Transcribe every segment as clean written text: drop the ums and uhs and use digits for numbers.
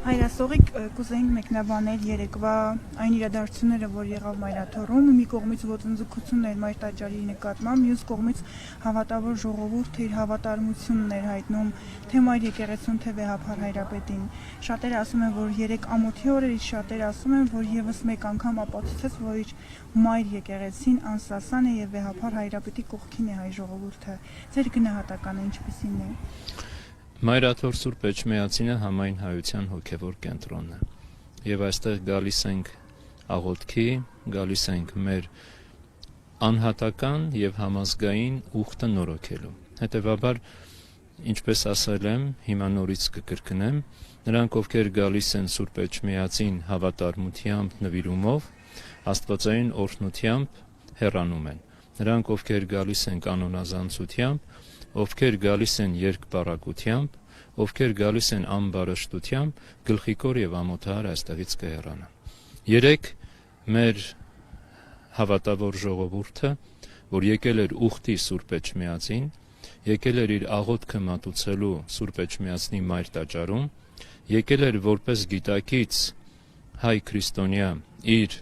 Հայրասողիկ կուզեինք մեկնաբանել երեկվա այն իրադարձությունները, որ եղավ Մայրաթոռում, մի կողմից ոտնձգություններ Մայր տաճարի նկատմամբ, մյուս կողմից հավատավոր ժողովուրդը իր հավատարմությունն էր հայտնում թե Մայր եկեղեցուն, թե Վեհափար Հայրապետին։ Շատերը ասում են, որ 3 ամոթի օրերից շատերը ասում են, որ եւս մեկ անգամ ապացուցեց, որ իր Մայր եկեղեցին անսասան է եւ Վեհափար Հայրապետի կողքին է հայ ժողովուրդը։ Ձեր գնահատականը ինչպիսին է։ Մայրաթոռ Սուրբ Էջմիածինը համայն հայության հոգևոր կենտրոնն է եւ այստեղ գալիս ենք աղոթքի, գալիս ենք մեր անհատական եւ համազգային ուխտը նորոգելու։ Հետեւաբար, ինչպես ասել եմ, հիմա նորից կկրկնեմ, նրանք ովքեր գալիս են Սուրբ Էջմիածին հավատարմությամբ, նվիրումով, աստվածային օրհնությամբ հեռանում են։ Նրանք ովքեր գալիս են կանոնազանցությամբ, ովքեր գալիս են երկբառակությամբ, ովքեր գալիս են ամբարշտությամբ, գլխիկոր եւ ամոթահար այստեղից կհեռանան։ 3 մեր հավատավոր ժողովուրդը, որ եկել էր ուխտի Սուրբ Էջմիածին, եկել էր իր աղոթքը մատուցելու Սուրբ Էջմիածնի Մայր տաճարում, եկել էր որպես գիտակից հայ քրիստոնյա իր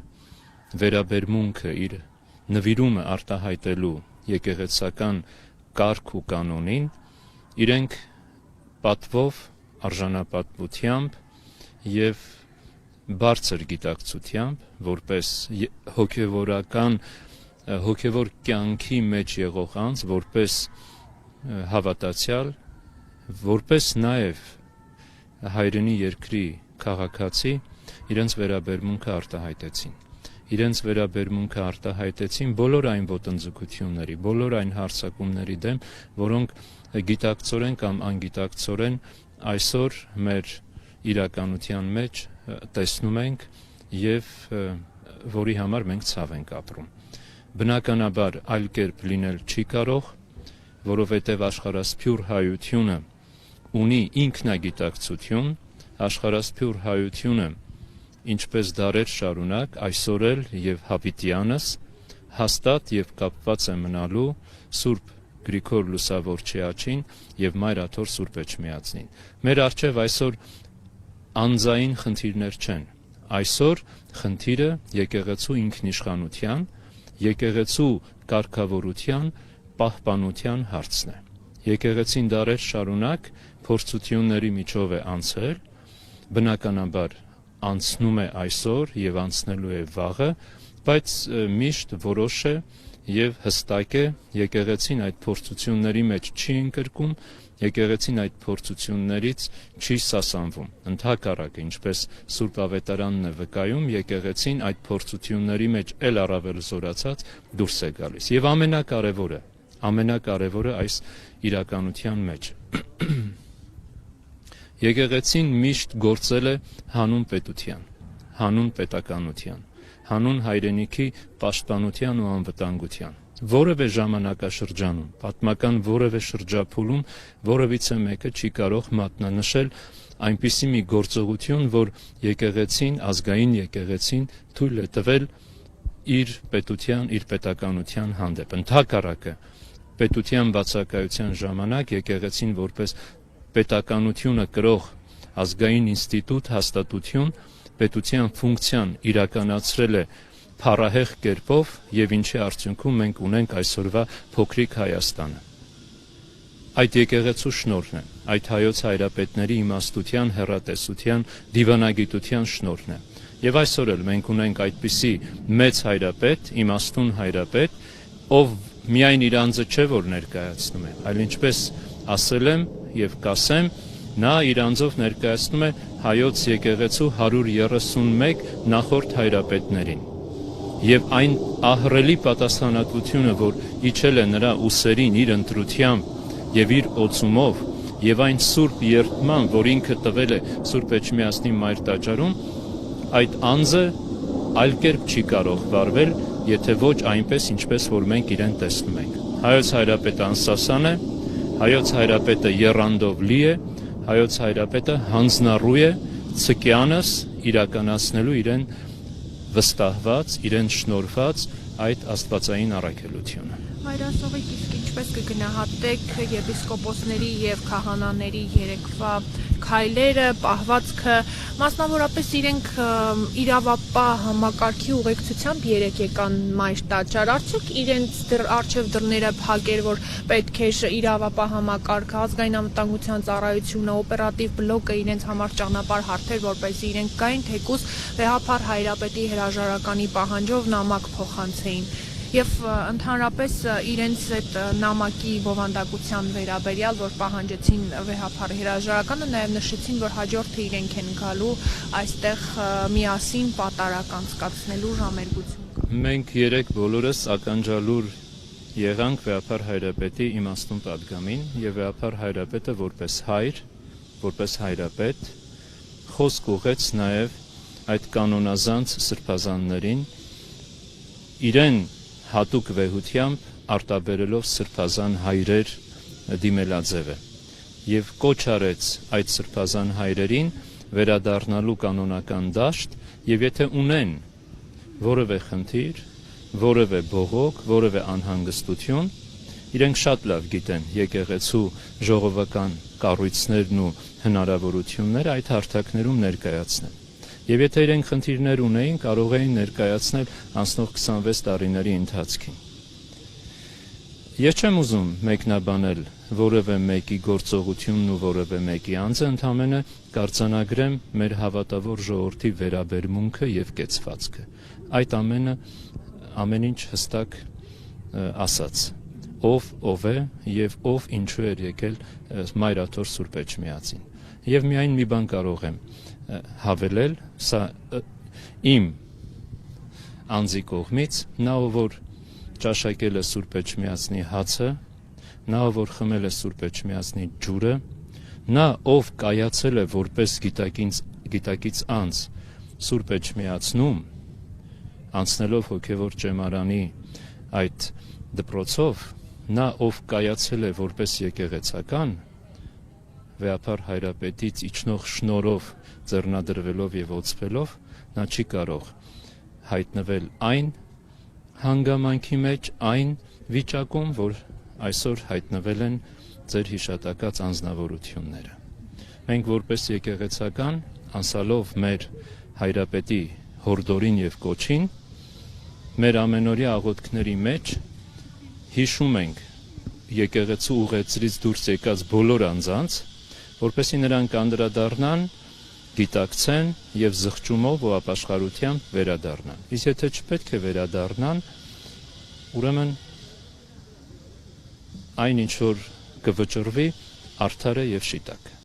վերաբերմունքը, իր նվիրումը արտահայտելու եկեղեցական կարգ ու կանոնին, իրենք պատվով, արժանապատվությամբ եւ բարձր գիտակցությամբ, որպես հոգևոր կյանքի մեջ եղող անձ, որպես հավատացյալ, որպես նաեւ հայրենի երկրի քաղաքացի, իրենց վերաբերմունքը արտահայտեցին։ Իրենց վերաբերմունքը արտահայտեցին բոլոր այն ոտնձգությունների, բոլոր այն հարձակումների դեմ, որոնք գիտակցորեն կամ անգիտակցորեն այսօր մեր իրականության մեջ տեսնում ենք եւ որի համար մենք ցավ ենք ապրում։ Բնականաբար այլ կերպ լինել չի կարող, որովհետեւ աշխարհասփյուր հայությունը ունի ինքնագիտակցություն, աշխարհասփյուր հայությունը ինչպես դարեր շարունակ, այսօր էլ եւ հավիտյանս հաստատ եւ կապված է մնալու Սուրբ Գրիգոր Լուսավորչիաչին եւ Մայրաթոռ Սուրբ Էջմիածնին։ Մեր առջեւ այսօր անձային խնդիրներ չեն։ Այսօր խնդիրը եկեղեցու ինքնիշխանության, եկեղեցու կարգավորության, պահպանության հարցն է։ Եկեղեցին դարեր շարունակ փորձությունների միջով է անցել, բնականաբար անցնում է այսօր եւ անցնելու է վաղը, բայց միշտ որոշ է եւ հստակ է, եկեղեցին այդ փորձությունների մեջ չի ընկրկում, եկեղեցին այդ փորձություններից չի սասանվում։ Ընդհակառակը, ինչպես Սուրբ Ավետարանն է վկայում, եկեղեցին այդ փորձությունների մեջ ել առավել զորացած դուրս է գալիս։ Եվ ամենակարևորը այս իրականության մեջ եկեղեցին միշտ գործել է հանուն պետության, հանուն պետականության, հանուն հայրենիքի պաշտպանության ու անվտանգության։ Որևէ ժամանակաշրջանում, պատմական որևէ շրջափուլում որևիցե մեկը չի կարող մատնանշել այնպիսի մի գործողություն, որ եկեղեցին, ազգային եկեղեցին թույլ է տվել իր պետության, իր պետականության հանդեպ։ Ընդհակառակը, պետության բացակայության ժամանակ եկեղեցին որպես պետականությունը կրող ազգային ինստիտուտ, հաստատություն, պետության ֆունկցիան իրականացրել է փառահեղ կերպով եւ ինչի արդյունքում մենք ունենք այսօրվա փոքրիկ Հայաստանը։ Այդ եկեղեցու շնորհն է, այդ հայոց հայրապետների իմաստության, հեռատեսության, դիվանագիտության շնորհն է։ Եվ այսօր էլ մենք ունենք այդպիսի մեծ հայրապետ, իմաստուն հայրապետ, ով միայն իր անձը չէ, որ ներկայացնում է, այլ ինչպես ասել եմ եւ կասեմ, նա իր անձով ներկայացնում է հայոց եկեղեցու 131 նախորդ հայրապետներին։ Եվ այն ահռելի պատասխանատվությունը, որ իջել է նրա ուսերին իր ընտրությամբ եւ իր օծումով, եւ այն սուրբ երդման, որ ինքը տվել է Սուրբ Էջմիածնի Մայր տաճարում, այդ անձը այլ կերպ չի կարող վարվել, եթե ոչ այնպես, ինչպես որ մենք իրեն տեսնում ենք։ Հայոց հայրապետը անսասան է, հայոց հայրապետը եռանդով լի է, հայոց հայրապետը հանձնառու է ցկյանս իրականացնելու իրեն վստահված, իրեն շնորհված այդ աստվածային առաքելությունը։ Հայրասողիկ իսկ ինչպես կգնահատեք եպիսկոպոսների եւ քահանաների երեկվա քայլերը, պահվածքը, մասնավորապես իրենք իրավապահ համակարգի ուղեկցությամբ երեք եկան Մայր տաճար, արդյոք իրենց առջև դռները փակեր, որ պետք էր իրավապահ համակարգը, ազգային անվտանգության ծառայությունը, օպերատիվ բլոկը իրենց համար ճանապարհ հարթեր, որպեսզի իրենք գային, թեկուզ վեհափառ Հայրապետի հրաժարականի պահանջով նամակ փոխանցեին։ Եվ ընդհանրապես իրենց այդ նամակի բովանդակության վերաբերյալ, որ պահանջեցին վեհափառ հրաժարականը, նաև նշեցին, որ հաջորդը իրենք են գալու այստեղ միասին պատարակ անցկացնելու ժամերգություն։ Մենք երեք բոլորս ականջալուր եղանք վեհափառ Հայրապետի իմաստուն պատգամին եւ վեհափառ Հայրապետը որպես հայր, որպես հայրապետ խոսք ուղեց նաև այդ կանոնազանց սրբազաններին իրեն հատուկ վեհությամբ արտաբերելով սրբազան հայրեր դիմելաձևը եւ կոչ արեց այդ սրբազան հայրերին վերադառնալու կանոնական դաշտ եւ եթե ունեն որևէ խնդիր, որևէ բողոք, որևէ անհանգստություն, իրենք շատ լավ գիտեն եկեղեցու ժողովական կառույցներն ու հնարավորությունները այդ հարթակներում ներկայացնել։ Եվ եթե իրենք խնդիրներ ունեին, կարող էին ներկայացնել անցնող 26 տարիների ընթացքին։ Ես չեմ ուզում մեկնաբանել որևէ մեկի գործողությունն ու որևէ մեկի անձը, ընդամենը կարձանագրեմ մեր հավատավոր ժողովրդի վերաբերմունքը եւ կեցվածքը։ Այդ ամեն ինչ հստակ ասած, ով է եւ ով ինչու էր եկել Մայրաթոր Սուրբ Էջմիածին։ Եվ միայն մի բան կարող եմ հավելել, սա իմ անձի կողմից, նա որ ճաշակել է Սուրբ Էջմիածնի հացը, նա որ խմել է Սուրբ Էջմիածնի ջուրը, նա ով կայացել է որպես գիտակից անձ Սուրբ Էջմիածնում, անցնելով հոգևոր ճեմարանի այդ դպրոցով, նա ով կայացել է որպես եկեղեցական, վեհափառ Հայրապետից իջնող շնորհով ձեռնադրվելով եւ օծվելով, նա չի կարող հայտնվել այն հանգամանքի մեջ, այն վիճակում, որ այսօր հայտնվել են ձեր հիշատակած անձնավորությունները։ Մենք որպես եկեղեցական, անսալով մեր Հայրապետի հորդորին եւ կոչին, մեր ամենօրյա աղոթքների մեջ հիշում ենք եկեղեցու ուղեցրից դուրս եկած բոլոր անձանց, որպեսզի նրանք անդրադառնան, գիտակցեն եւ զղջումով ու ապաշխարությամբ վերադառնան։ Իսկ եթե չպետք է վերադառնան, ուրեմն այն ինչ որ կվճռվի արդար է եւ շիտակ։